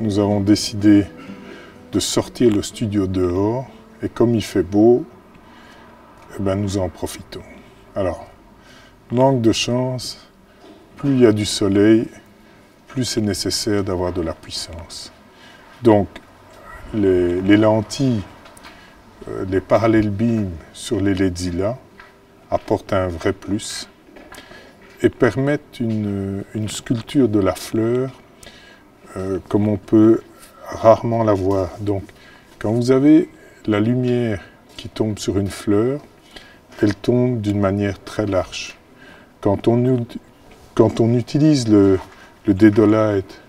Nous avons décidé de sortir le studio dehors et comme il fait beau, eh ben nous en profitons. Alors, manque de chance, plus il y a du soleil, plus c'est nécessaire d'avoir de la puissance. Donc, les lentilles, les parallèles beams sur les Ledzilla apportent un vrai plus et permettent une sculpture de la fleur comme on peut rarement la voir. Donc, quand vous avez la lumière qui tombe sur une fleur, elle tombe d'une manière très large. Quand on utilise le Dedolite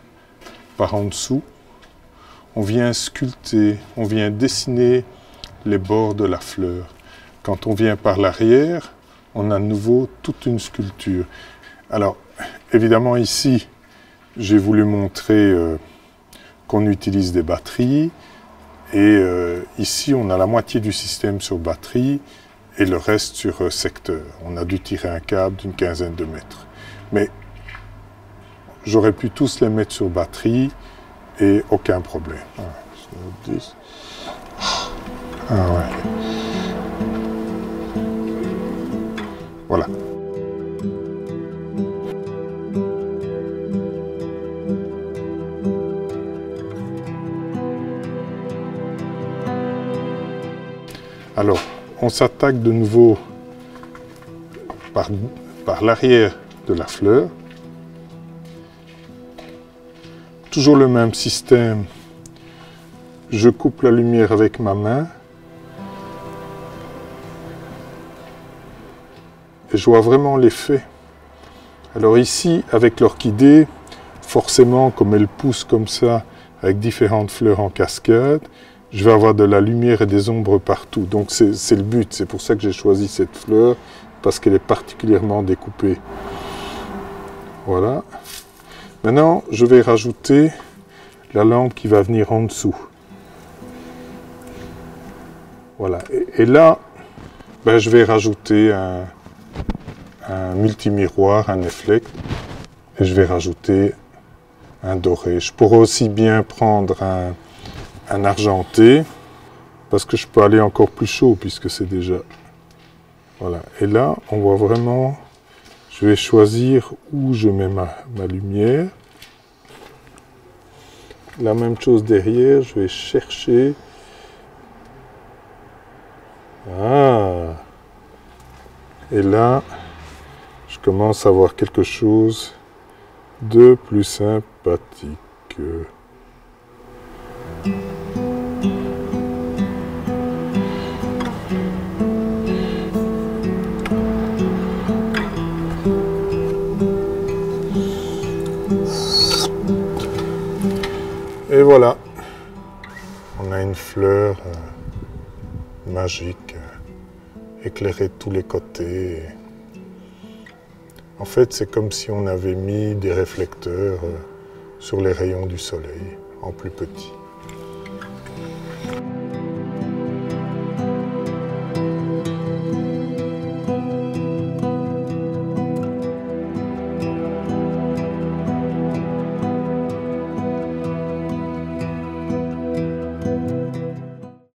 par en dessous, on vient sculpter, on vient dessiner les bords de la fleur. Quand on vient par l'arrière, on a de nouveau toute une sculpture. Alors, évidemment ici, j'ai voulu montrer qu'on utilise des batteries. Et ici, on a la moitié du système sur batterie et le reste sur secteur. On a dû tirer un câble d'une 15aine de mètres. Mais j'aurais pu tous les mettre sur batterie et aucun problème. Ah ouais. Voilà. Alors, on s'attaque de nouveau par l'arrière de la fleur. Toujours le même système. Je coupe la lumière avec ma main. Et je vois vraiment l'effet. Alors ici, avec l'orchidée, forcément, comme elle pousse comme ça, avec différentes fleurs en cascade, je vais avoir de la lumière et des ombres partout. Donc c'est le but, c'est pour ça que j'ai choisi cette fleur, parce qu'elle est particulièrement découpée. Voilà. Maintenant, je vais rajouter la lampe qui va venir en dessous. Voilà. Et là, ben, je vais rajouter un multimiroir, un efflect, et je vais rajouter un doré. Je pourrais aussi bien prendre un argenté, parce que je peux aller encore plus chaud, puisque c'est déjà... Voilà. Et là, on voit vraiment... Je vais choisir où je mets ma lumière. La même chose derrière, je vais chercher... Ah! Et là, je commence à voir quelque chose de plus sympathique. Et voilà, on a une fleur magique, éclairée de tous les côtés. En fait, c'est comme si on avait mis des réflecteurs sur les rayons du soleil, en plus petit.